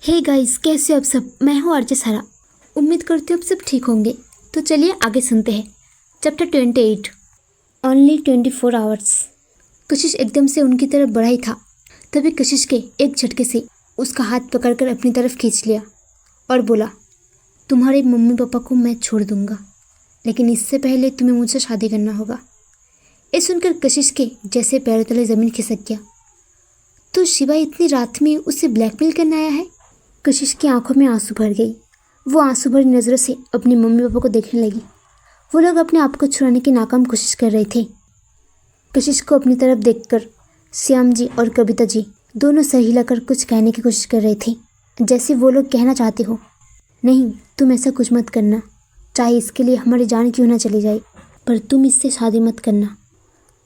Hey guys, कैसे हो आप सब। मैं हूँ आरजे सारा। उम्मीद करती हूँ आप सब ठीक होंगे। तो चलिए आगे सुनते हैं। चैप्टर 28। Only 24 hours. कशिश एकदम से उनकी तरफ बढ़ा ही था, तभी कशिश के एक झटके से उसका हाथ पकड़कर अपनी तरफ खींच लिया और बोला, तुम्हारे मम्मी पापा को मैं छोड़ दूंगा, लेकिन इससे पहले तुम्हें मुझसे शादी करना होगा। ये सुनकर कशिश के जैसे पैरों तले ज़मीन खिसक गया। तो शिवा इतनी रात में उसे ब्लैकमेल करने आया है। कशिश की आंखों में आंसू भर गई। वो आंसू भरी नज़रों से अपने मम्मी पापा को देखने लगी। वो लोग अपने आप को छुड़ाने की नाकाम कोशिश कर रहे थे। कशिश को अपनी तरफ देखकर श्याम जी और कविता जी दोनों सर हिलाकर कुछ कहने की कोशिश कर रहे थे, जैसे वो लोग कहना चाहते हो, नहीं तुम ऐसा कुछ मत करना, चाहे इसके लिए हमारी जान क्यों ना चली जाए, पर तुम इससे शादी मत करना।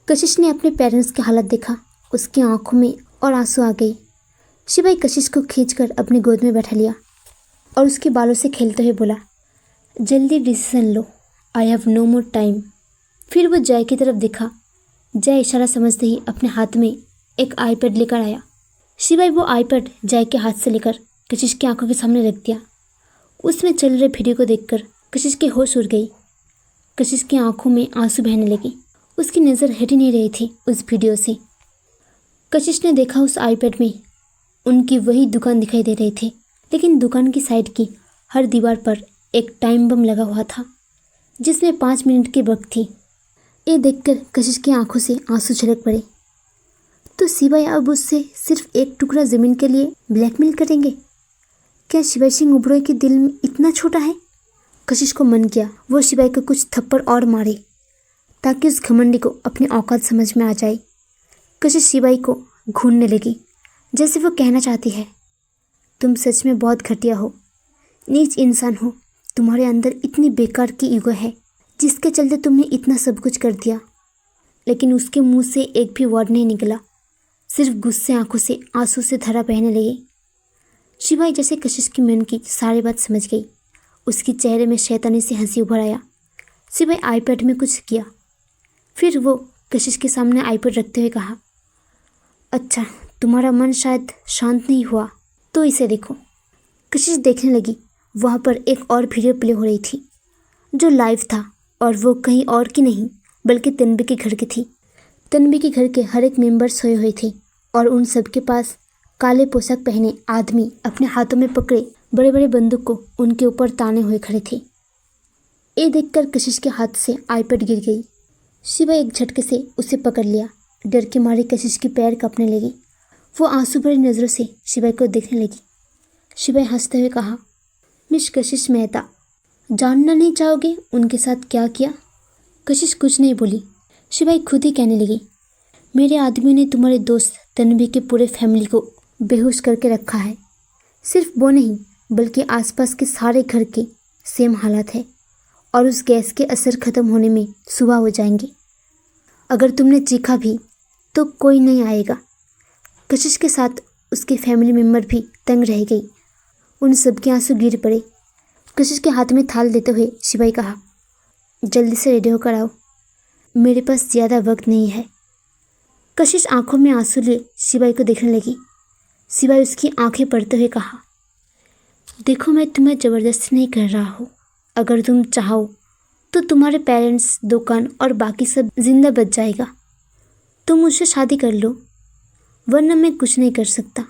कशिश ने अपने पेरेंट्स की हालत देखा। उसकी आंखों में और आंसू आ गए। शिवाई कशिश को खींचकर अपनी गोद में बैठा लिया और उसके बालों से खेलते हुए बोला, जल्दी डिसीजन लो, I have no more time. फिर वो जय की तरफ देखा। जय इशारा समझते ही अपने हाथ में एक आईपैड लेकर आया। शिवाई वो आईपैड जय के हाथ से लेकर कशिश की आंखों के सामने रख दिया। उसमें चल रहे वीडियो को देखकर कशिश के होश उड़ गई। कशिश की आंखों में आंसू बहने लगे। उसकी नज़र हट ही नहीं रही थी उस वीडियो से। कशिश ने देखा उस आईपैड में उनकी वही दुकान दिखाई दे रही थी, लेकिन दुकान की साइड की हर दीवार पर एक टाइम बम लगा हुआ था, जिसमें 5 मिनट की वक्त थी। ये देखकर कशिश की आंखों से आंसू छलक पड़े। तो शिवाई अब उससे सिर्फ एक टुकड़ा ज़मीन के लिए ब्लैकमेल करेंगे? क्या शिवाई सिंह उबरोई के दिल में इतना छोटा है? कशिश को मन किया वो शिवाई को कुछ थप्पड़ और मारे, ताकि उस घमंडी को अपनी औकात समझ में आ जाए। कशिश शिवाई को घूरने लगी, जैसे वो कहना चाहती है, तुम सच में बहुत घटिया हो, नीच इंसान हो। तुम्हारे अंदर इतनी बेकार की ईगो है, जिसके चलते तुमने इतना सब कुछ कर दिया। लेकिन उसके मुंह से एक भी वर्ड नहीं निकला, सिर्फ गुस्से आंखों से आंसू से धारा बहने लगे। शिवाई जैसे कशिश की मन की सारी बात समझ गई। उसके चेहरे में शैतानी से हंसी उभर आया। शिवाई आईपैड में कुछ किया, फिर वो कशिश के सामने आईपैड रखते हुए कहा, अच्छा तुम्हारा मन शायद शांत नहीं हुआ, तो इसे देखो। कशिश देखने लगी। वहाँ पर एक और वीडियो प्ले हो रही थी, जो लाइव था, और वो कहीं और की नहीं बल्कि तन्वी के घर की थी। तन्वी के घर के हर एक मेंबर सोए हुए थे और उन सब के पास काले पोशाक पहने आदमी अपने हाथों में पकड़े बड़े बड़े बंदूक को उनके ऊपर ताने हुए खड़े थे। ये देखकर कशिश के हाथ से आईपैड गिर गई। शिवा एक झटके से उसे पकड़ लिया। डर के मारे कशिश की पैर कांपने लगी। वो आंसू भरी नज़रों से शिवाई को देखने लगी। शिवाई हंसते हुए कहा, मिस कशिश मेहता, जानना नहीं चाहोगे उनके साथ क्या किया? कशिश कुछ नहीं बोली। शिवाई खुद ही कहने लगी, मेरे आदमी ने तुम्हारे दोस्त तन्वी के पूरे फैमिली को बेहोश करके रखा है। सिर्फ वो नहीं बल्कि आसपास के सारे घर के सेम हालत है, और उस गैस के असर ख़त्म होने में सुबह हो जाएंगे। अगर तुमने चीखा भी तो कोई नहीं आएगा। कशिश के साथ उसके फैमिली मेम्बर भी तंग रह गई। उन सब के आंसू गिर पड़े। कशिश के हाथ में थाल देते हुए शिवाई कहा, जल्दी से रेडी होकर आओ, मेरे पास ज़्यादा वक्त नहीं है। कशिश आंखों में आंसू लिए शिवाई को देखने लगी। शिवाई उसकी आंखें पढ़ते हुए कहा, देखो मैं तुम्हें ज़बरदस्ती नहीं कर रहा हूँ। अगर तुम चाहो तो तुम्हारे पेरेंट्स, दुकान और बाकी सब जिंदा बच जाएगा। तुम मुझसे शादी कर लो, वरना मैं कुछ नहीं कर सकता।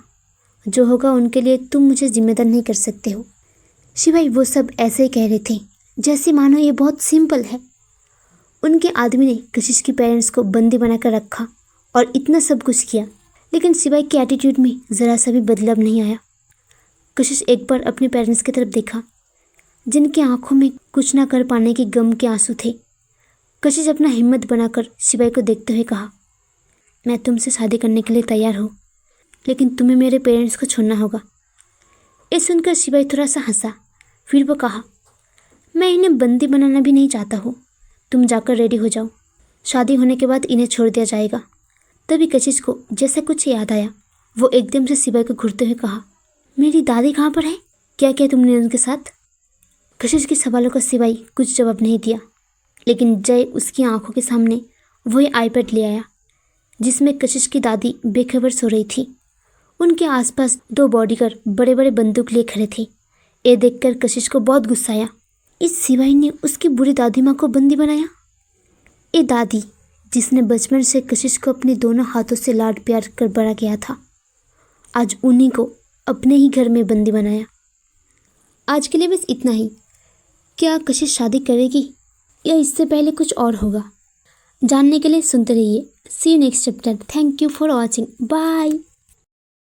जो होगा उनके लिए तुम मुझे जिम्मेदार नहीं कर सकते हो। शिवाई वो सब ऐसे ही कह रहे थे जैसे मानो ये बहुत सिंपल है। उनके आदमी ने कशिश की पेरेंट्स को बंदी बनाकर रखा और इतना सब कुछ किया, लेकिन शिवाई के एटीट्यूड में ज़रा सा भी बदलाव नहीं आया। कशिश एक बार अपने पेरेंट्स की तरफ देखा, जिनकी आंखों में कुछ ना कर पाने के गम के आंसू थे। कशिश अपना हिम्मत बनाकर शिवाई को देखते हुए कहा, मैं तुमसे शादी करने के लिए तैयार हूँ, लेकिन तुम्हें मेरे पेरेंट्स को छोड़ना होगा। ये सुनकर शिवाई थोड़ा सा हंसा। फिर वो कहा, मैं इन्हें बंदी बनाना भी नहीं चाहता हूँ। तुम जाकर रेडी हो जाओ, शादी होने के बाद इन्हें छोड़ दिया जाएगा। तभी कशिश को जैसा कुछ याद आया। वो एकदम से शिवाई को घूरते हुए कहा, मेरी दादी कहाँ पर है? क्या किया तुमने उनके साथ? कशिश के सवालों का शिवाई कुछ जवाब नहीं दिया, लेकिन जय उसकी आंखों के सामने वही आईपैड ले आया, जिसमें कशिश की दादी बेखबर सो रही थी। उनके आसपास 2 बॉडीगार्ड बड़े बड़े बंदूक लिए खड़े थे। ये देखकर कशिश को बहुत गुस्सा आया। इस सिपाही ने उसकी बुरी दादी माँ को बंदी बनाया। ये दादी जिसने बचपन से कशिश को अपने दोनों हाथों से लाड प्यार कर बड़ा किया था, आज उन्हीं को अपने ही घर में बंदी बनाया। आज के लिए बस इतना ही। क्या कशिश शादी करेगी या इससे पहले कुछ और होगा? जानने के लिए सुनते रहिए। See you next chapter. Thank you for watching. Bye.